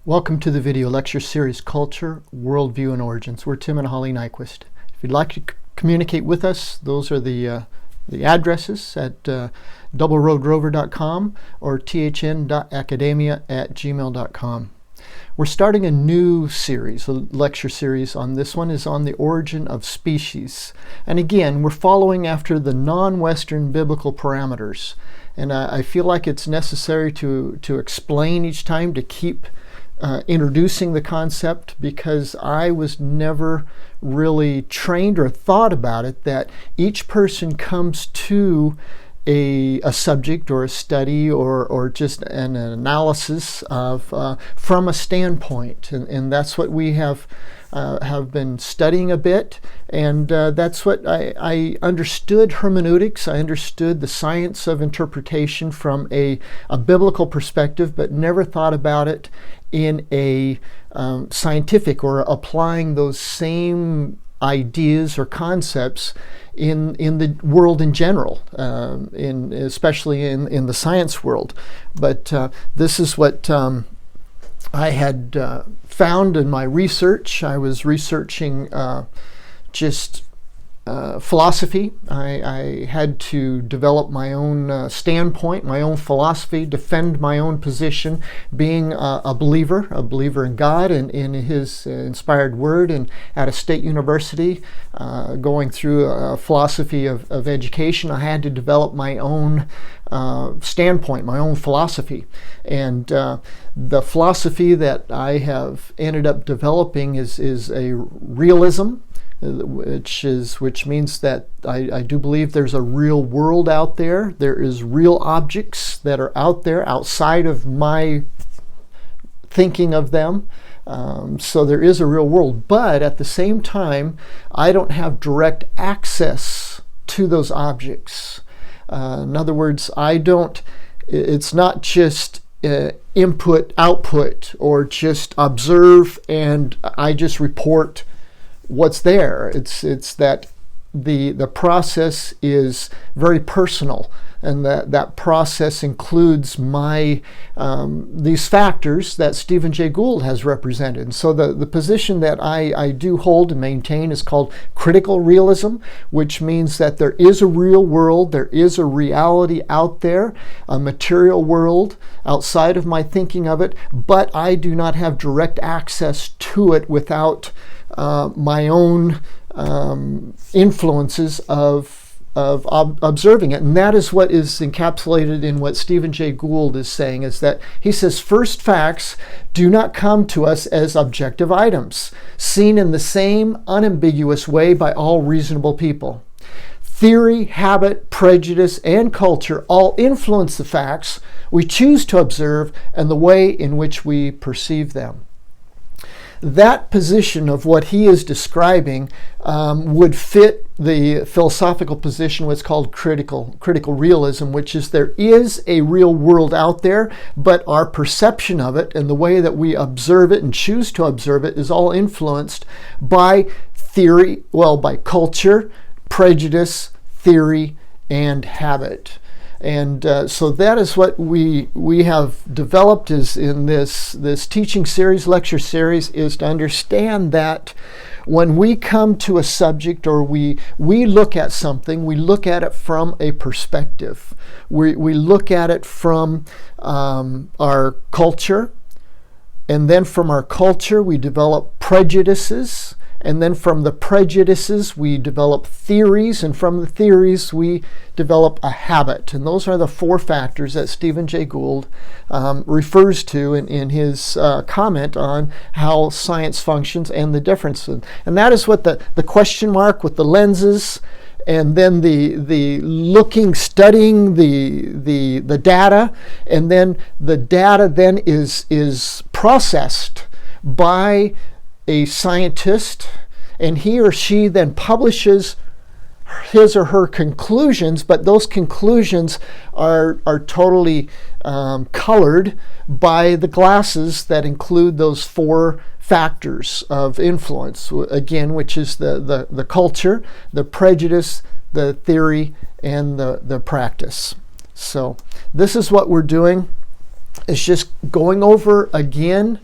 Welcome to the video lecture series, Culture, Worldview, and Origins. We're Tim and Holly Nyquist. If you'd like to communicate with us, those are the addresses at doubleroadrover.com or thn.academia@gmail.com. We're starting a new series, a lecture series. On this one is on the origin of species. And again, we're following after the non-Western biblical parameters. And I feel like it's necessary to explain each time, to keep introducing the concept, because I was never really trained or thought about it, that each person comes to a subject or a study or just an analysis of from a standpoint, and that's what we have been studying a bit, and that's what I understood hermeneutics. I understood the science of interpretation from a biblical perspective, but never thought about it in a scientific, or applying those same ideas or concepts in the world in general, especially in the science world. But this is what I had found in my research. I was researching just philosophy. I had to develop my own standpoint, my own philosophy, defend my own position, being a believer in God and in His inspired Word, and at a state university, going through a philosophy of education. I had to develop my own standpoint, my own philosophy. And the philosophy that I have ended up developing is a realism, which means that I do believe there's a real world out there. There is real objects that are out there outside of my thinking of them. So there is a real world, but at the same time, I don't have direct access to those objects. In other words, it's not just input, output, or just observe and I just report what's there. It's that the process is very personal, and that process includes these factors that Stephen Jay Gould has represented. And so the position that I do hold and maintain is called critical realism, which means that there is a real world, there is a reality out there, a material world outside of my thinking of it, but I do not have direct access to it without my own influences of observing it. And that is what is encapsulated in what Stephen Jay Gould is saying, is that he says, first facts do not come to us as objective items, seen in the same unambiguous way by all reasonable people. Theory, habit, prejudice, and culture all influence the facts we choose to observe and the way in which we perceive them. That position of what he is describing would fit the philosophical position, what's called critical realism, which is there is a real world out there, but our perception of it and the way that we observe it and choose to observe it is all influenced by by culture, prejudice, theory, and habit. And so that is what we have developed is in this teaching series, lecture series, is to understand that when we come to a subject or we look at something, we look at it from a perspective. We look at it from our culture, and then from our culture we develop prejudices. And then from the prejudices, we develop theories, and from the theories, we develop a habit. And those are the four factors that Stephen Jay Gould refers to in his comment on how science functions and the difference. And that is what the question mark with the lenses, and then the looking, studying the data, and then the data then is processed by a scientist, and he or she then publishes his or her conclusions, but those conclusions are totally colored by the glasses that include those four factors of influence, again, which is the culture, the prejudice, the theory, and the practice. So this is what we're doing. It's just going over again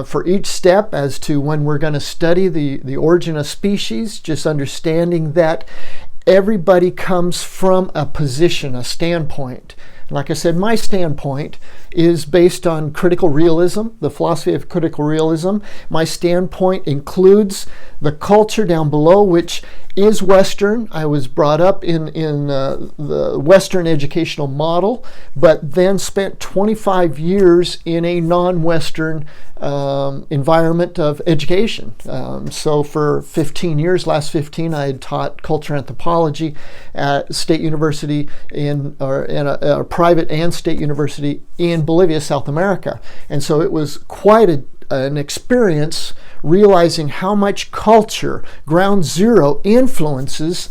for each step as to when we're going to study the origin of species, just understanding that everybody comes from a position, a standpoint. Like I said, my standpoint is based on critical realism, the philosophy of critical realism. My standpoint includes the culture down below, which is Western. I was brought up in the Western educational model, but then spent 25 years in a non-Western environment of education. So for 15 years, last 15, I had taught culture anthropology at State University in a private and state university in Bolivia, South America. And so it was quite an experience realizing how much culture, ground zero, influences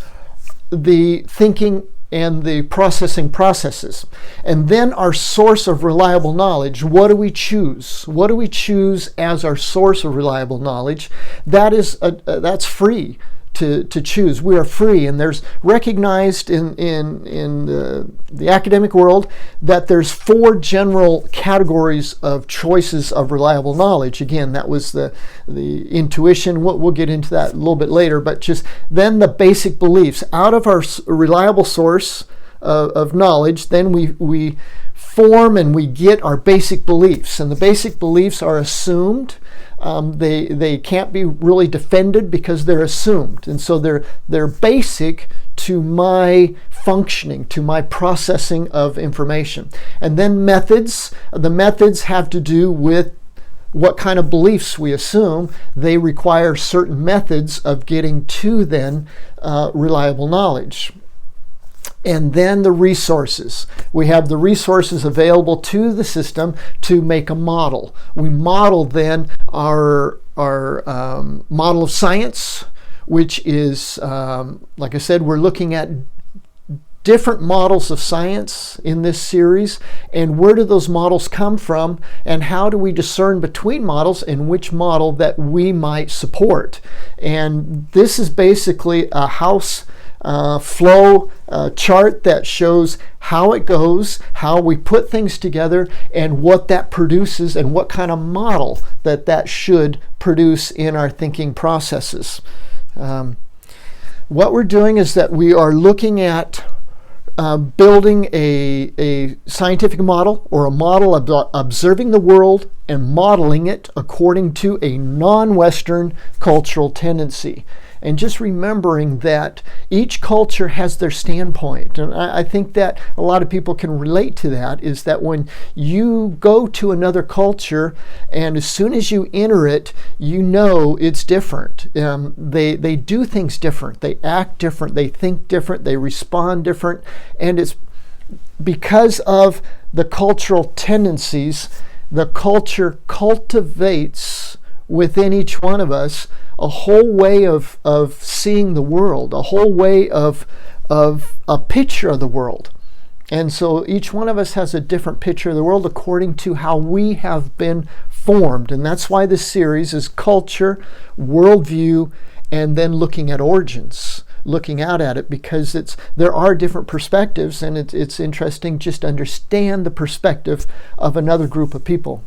the thinking and the processing processes. And then our source of reliable knowledge, what do we choose? What do we choose as our source of reliable knowledge? That's free to choose. We are free, and there's recognized in the academic world that there's 4 general categories of choices of reliable knowledge. Again, that was the intuition. We'll get into that a little bit later, but just then the basic beliefs. Out of our reliable source of knowledge, then we form and we get our basic beliefs, and the basic beliefs are assumed. They can't be really defended because they're assumed, and so they're basic to my functioning, to my processing of information. And then methods. The methods have to do with what kind of beliefs we assume. They require certain methods of getting to then reliable knowledge. And then the resources. We have the resources available to the system to make a model. We model then our model of science, which is, like I said, we're looking at different models of science in this series, and where do those models come from, and how do we discern between models and which model that we might support. And this is basically a house flow chart that shows how it goes, how we put things together, and what that produces, and what kind of model that should produce in our thinking processes. What we're doing is that we are looking at building a scientific model, or a model of observing the world and modeling it according to a non-Western cultural tendency. And just remembering that each culture has their standpoint. And I think that a lot of people can relate to that, is that when you go to another culture and as soon as you enter it, you know it's different. They do things different. They act different. They think different. They respond different. And it's because of the cultural tendencies, the culture cultivates within each one of us a whole way of seeing the world, a whole way of a picture of the world. And so each one of us has a different picture of the world according to how we have been formed. And that's why this series is culture, worldview, and then looking at origins, looking out at it, because there are different perspectives, and it's interesting just to understand the perspective of another group of people.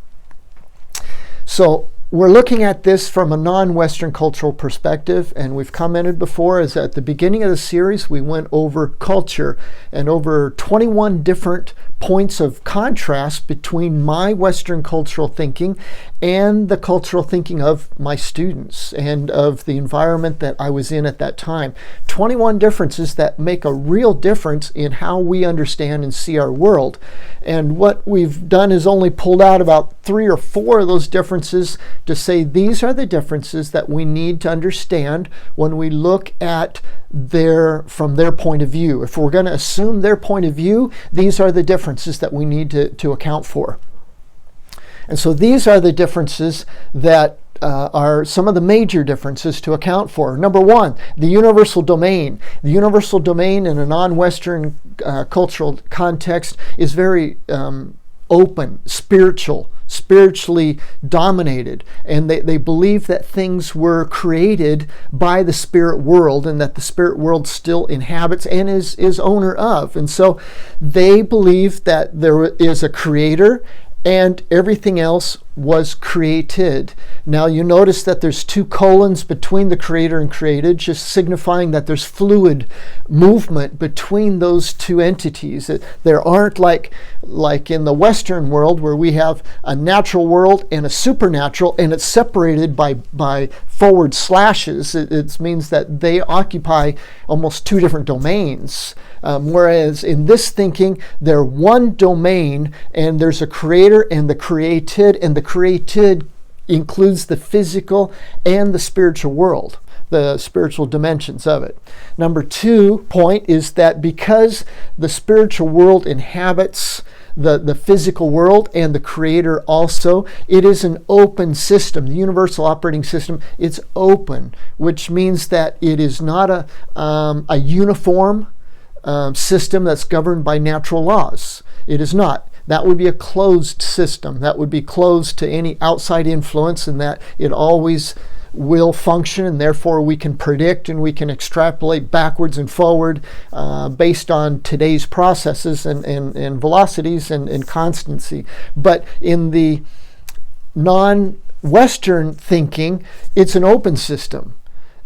So we're looking at this from a non-Western cultural perspective, and we've commented before is at the beginning of the series we went over culture and over 21 different points of contrast between my Western cultural thinking and the cultural thinking of my students and of the environment that I was in at that time. 21 differences that make a real difference in how we understand and see our world. And what we've done is only pulled out about 3 or 4 of those differences to say these are the differences that we need to understand when we look at from their point of view. If we're going to assume their point of view, these are the differences that we need to account for. And so these are the differences that are some of the major differences to account for. Number 1, the universal domain. The universal domain in a non-Western cultural context is very open, spiritually dominated, and they believe that things were created by the spirit world, and that the spirit world still inhabits and is owner of. And so they believe that there is a creator, and everything else was created. Now you notice that there's 2 colons between the creator and created, just signifying that there's fluid movement between those 2 entities. There aren't like in the Western world where we have a natural world and a supernatural, and it's separated by forward slashes. It means that they occupy almost 2 different domains. Whereas in this thinking, they're one domain, and there's a creator and the created includes the physical and the spiritual world, the spiritual dimensions of it. Number 2 point is that because the spiritual world inhabits the physical world and the creator also, it is an open system. The universal operating system, it's open, which means that it is not a uniform system that's governed by natural laws. It is not. That would be a closed system. That would be closed to any outside influence, and that it always will function, and therefore we can predict and we can extrapolate backwards and forward based on today's processes and velocities and constancy. But in the non-Western thinking, it's an open system.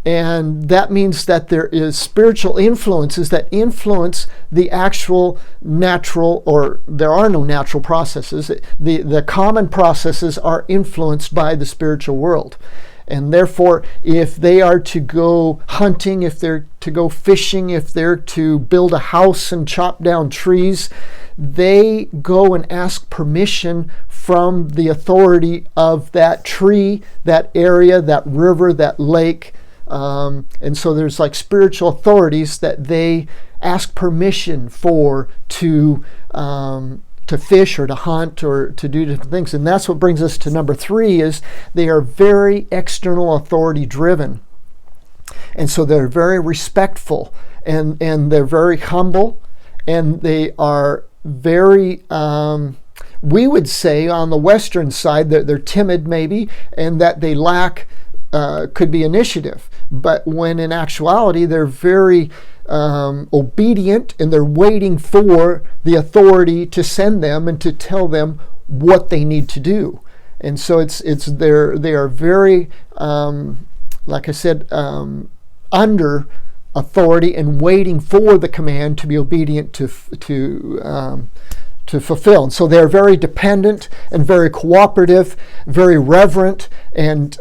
And that means that there is spiritual influences that influence the actual natural, or there are no natural processes. The common processes are influenced by the spiritual world. And therefore, if they are to go hunting, if they're to go fishing, if they're to build a house and chop down trees, they go and ask permission from the authority of that tree, that area, that river, that lake. And so there's like spiritual authorities that they ask permission for to fish or to hunt or to do different things. And that's what brings us to number 3, is they are very external authority driven. And so they're very respectful, and they're very humble, and they are very, we would say on the Western side that they're timid maybe, and that they lack could be initiative. But when in actuality they're very obedient, and they're waiting for the authority to send them and to tell them what they need to do. And so they are very like I said, under authority and waiting for the command to be obedient to fulfill. And so they're very dependent and very cooperative, very reverent, and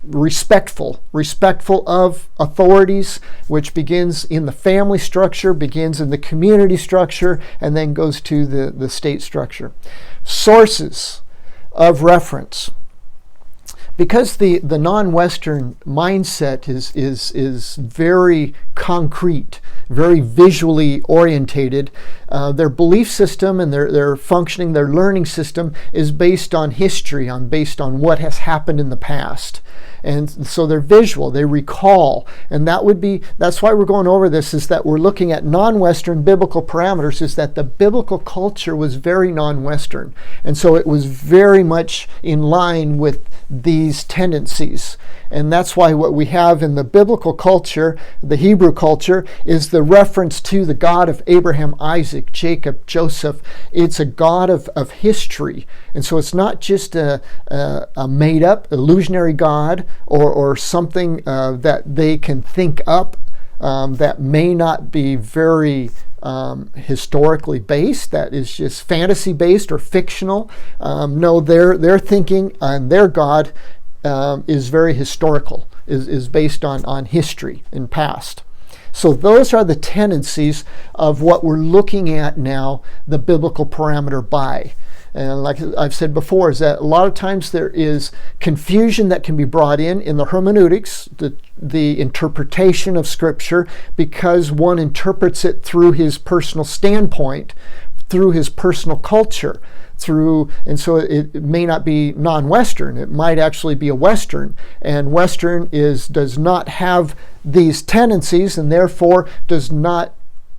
respectful of authorities, which begins in the family structure, begins in the community structure, and then goes to the state structure. Sources of reference. Because the non-Western mindset is very concrete, very visually orientated, their belief system and their functioning, their learning system is based on history, based on what has happened in the past. And so they're visual, they recall, and that's why we're going over this, is that we're looking at non-Western biblical parameters, is that the biblical culture was very non-Western. And so it was very much in line with these tendencies. And that's why what we have in the biblical culture, the Hebrew culture, is the reference to the God of Abraham, Isaac, Jacob, Joseph. It's a God of history. And so it's not just a made-up, illusionary God or something that they can think up that may not be very historically based, that is just fantasy based or fictional. No, their thinking and their God is very historical, is based on history and past. So those are the tendencies of what we're looking at now, the biblical parameter by. And like I've said before, is that a lot of times there is confusion that can be brought in the hermeneutics, the interpretation of Scripture, because one interprets it through his personal standpoint, through his personal culture, and so it may not be non-Western. It might actually be a Western, and Western does not have these tendencies, and therefore does not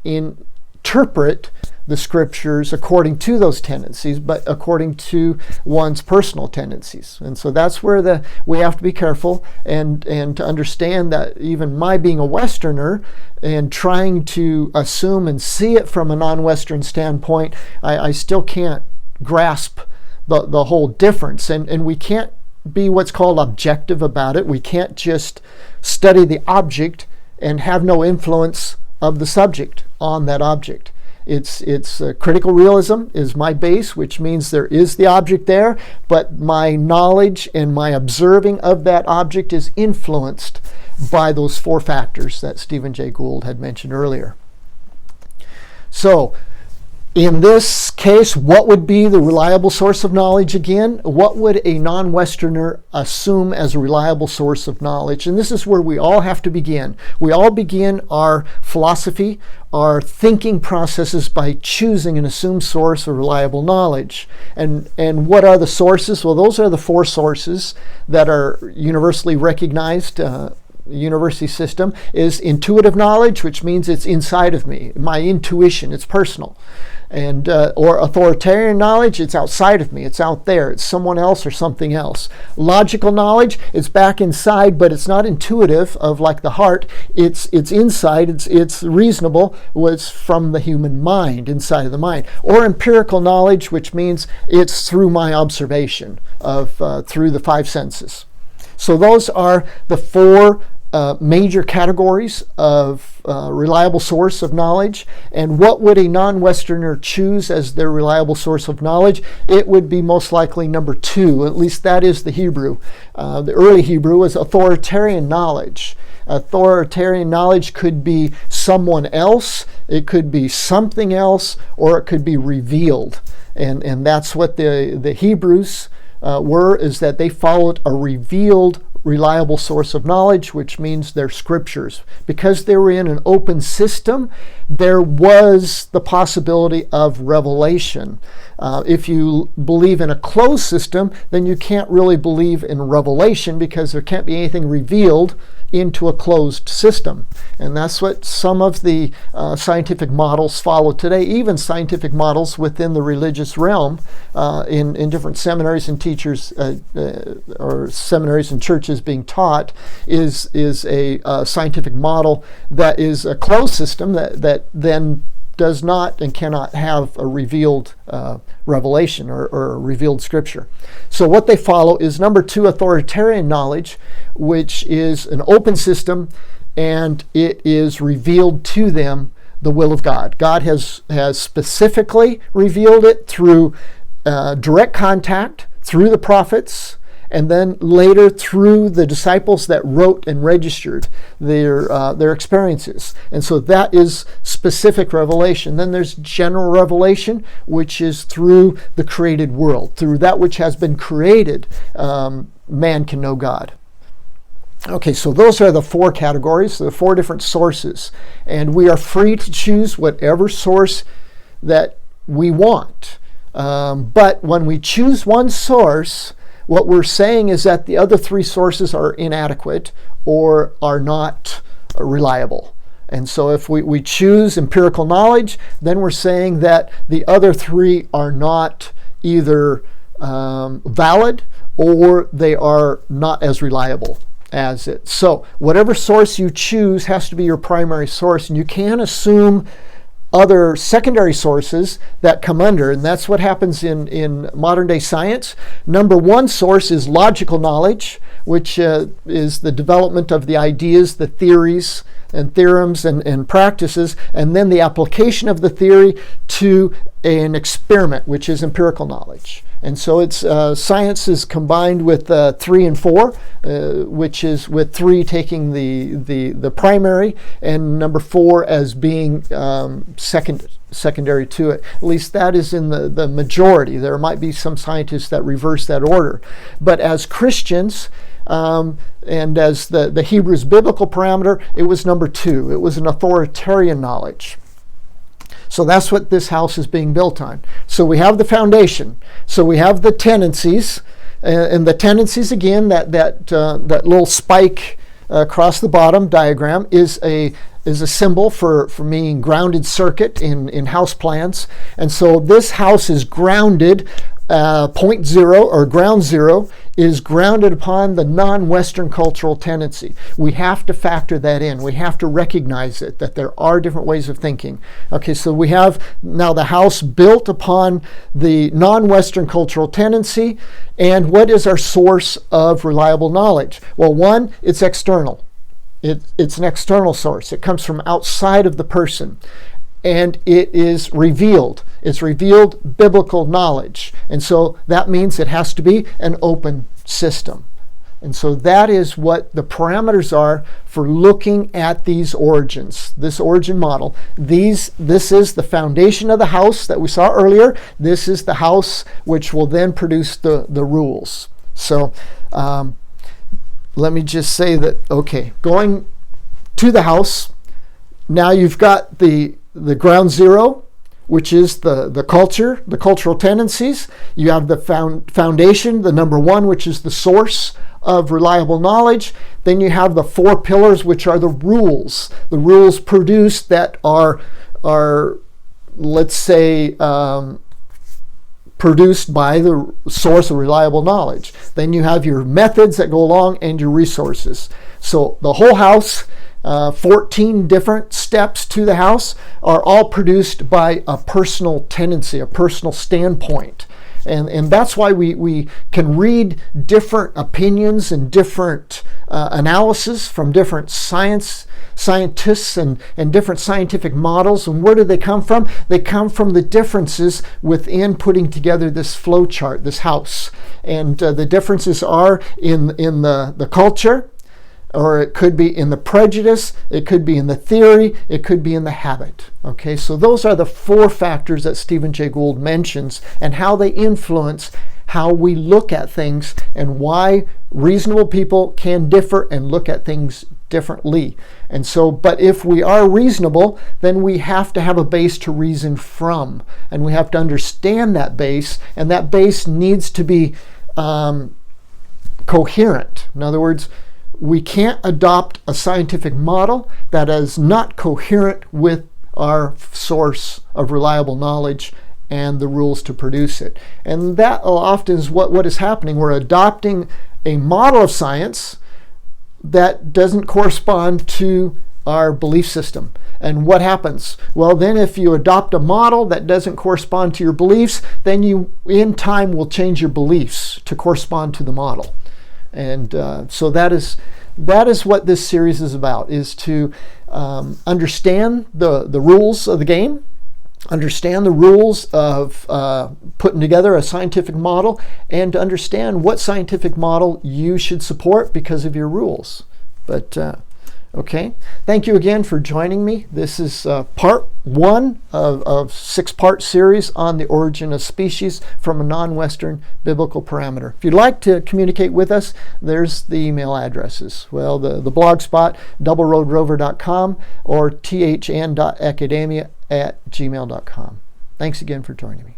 interpret the Scriptures according to those tendencies, but according to one's personal tendencies. And so that's where we have to be careful and to understand that even my being a Westerner and trying to assume and see it from a non-Western standpoint, I still can't grasp the whole difference. And we can't be what's called objective about it. We can't just study the object and have no influence of the subject on that object. It's critical realism is my base, which means there is the object there, but my knowledge and my observing of that object is influenced by those four factors that Stephen Jay Gould had mentioned earlier. So, in this case, what would be the reliable source of knowledge again? What would a non-Westerner assume as a reliable source of knowledge? And this is where we all have to begin. We all begin our philosophy, our thinking processes by choosing an assumed source of reliable knowledge. And what are the sources? Well, those are the four sources that are universally recognized. University system is intuitive knowledge, which means it's inside of me, my intuition, it's personal. And or authoritarian knowledge, it's outside of me, it's out there, it's someone else or something else. Logical knowledge, it's back inside, but it's not intuitive of like the heart, it's inside, it's reasonable, it's from the human mind, inside of the mind. Or empirical knowledge, which means it's through my observation of through the five senses. So those are the four major categories of reliable source of knowledge. And what would a non-Westerner choose as their reliable source of knowledge? It would be most likely number two. At least that is the Hebrew. The early Hebrew was authoritarian knowledge. Authoritarian knowledge could be someone else, it could be something else, or it could be revealed. And that's what the Hebrews were, is that they followed a revealed reliable source of knowledge, which means their scriptures. Because they were in an open system, there was the possibility of revelation. If you believe in a closed system, then you can't really believe in revelation, because there can't be anything revealed into a closed system. And that's what some of the scientific models follow today, even scientific models within the religious realm in different seminaries and teachers or seminaries and churches being taught is a scientific model that is a closed system that then does not and cannot have a revealed revelation or a revealed scripture. So what they follow is number two, authoritarian knowledge, which is an open system, and it is revealed to them the will of God. God has specifically revealed it through direct contact, through the prophets, and then later through the disciples that wrote and registered their experiences. And so that is specific revelation. Then there's general revelation, which is through the created world. Through that which has been created, man can know God. Okay, so those are the four categories, the four different sources. And we are free to choose whatever source that we want. But when we choose one source, what we're saying is that the other three sources are inadequate or are not reliable. And so if we choose empirical knowledge, then we're saying that the other three are not either valid or they are not as reliable as it. So whatever source you choose has to be your primary source, and you can't assume other secondary sources that come under, and that's what happens in modern day science. Number one source is logical knowledge, which is the development of the ideas, the theories and theorems and practices, and then the application of the theory to an experiment, which is empirical knowledge. And so it's science is combined with 3 and 4, which is with 3 taking the primary and number 4 as being secondary to it. At least that is in the majority. There might be some scientists that reverse that order. But as Christians, and as the Hebrews biblical parameter, it was number 2. It was an authoritarian knowledge. So that's what this house is being built on. So we have the foundation. So we have the tendencies, and the tendencies again, that little spike across the bottom diagram is a symbol for meaning grounded circuit in house plans. And so this house is grounded point zero or ground zero is grounded upon the non-Western cultural tendency. We have to factor that in. We have to recognize it, that there are different ways of thinking. Okay, so we have now the house built upon the non-Western cultural tendency. And what is our source of reliable knowledge? Well, one, it's external. It's an external source. It comes from outside of the person. And it is revealed. It's revealed biblical knowledge. And so that means it has to be an open system. And so that is what the parameters are for looking at these origins, this origin model. This is the foundation of the house that we saw earlier. This is the house which will then produce the rules. So let me just say that, okay, going to the house, now you've got the ground zero, which is the culture, the cultural tendencies. You have the foundation, the number one, which is the source of reliable knowledge. Then you have the four pillars, which are the rules produced that are let's say, produced by the source of reliable knowledge. Then you have your methods that go along and your resources. So the whole house, 14 different steps to the house, are all produced by a personal tendency, a personal standpoint. And that's why we can read different opinions and different analysis from different scientists and different scientific models. And where do they come from? They come from the differences within putting together this flow chart, this house. And the differences are in the culture, or it could be in the prejudice, it could be in the theory, it could be in the habit. Okay, so those are the four factors that Stephen Jay Gould mentions and how they influence how we look at things and why reasonable people can differ and look at things differently. And so, but if we are reasonable, then we have to have a base to reason from, and we have to understand that base, and that base needs to be coherent. In other words, we can't adopt a scientific model that is not coherent with our source of reliable knowledge and the rules to produce it. And that often is what is happening. We're adopting a model of science that doesn't correspond to our belief system. And what happens? Well, then if you adopt a model that doesn't correspond to your beliefs, then you in time will change your beliefs to correspond to the model. And so that is what this series is about, is to understand the rules of the game, understand the rules of putting together a scientific model, and to understand what scientific model you should support because of your rules. But okay, thank you again for joining me. This is part one of 6-part series on the origin of species from a non-Western biblical parameter. If you'd like to communicate with us, there's the email addresses. Well, the blog spot, doubleroadrover.com or thn.academia@gmail.com. Thanks again for joining me.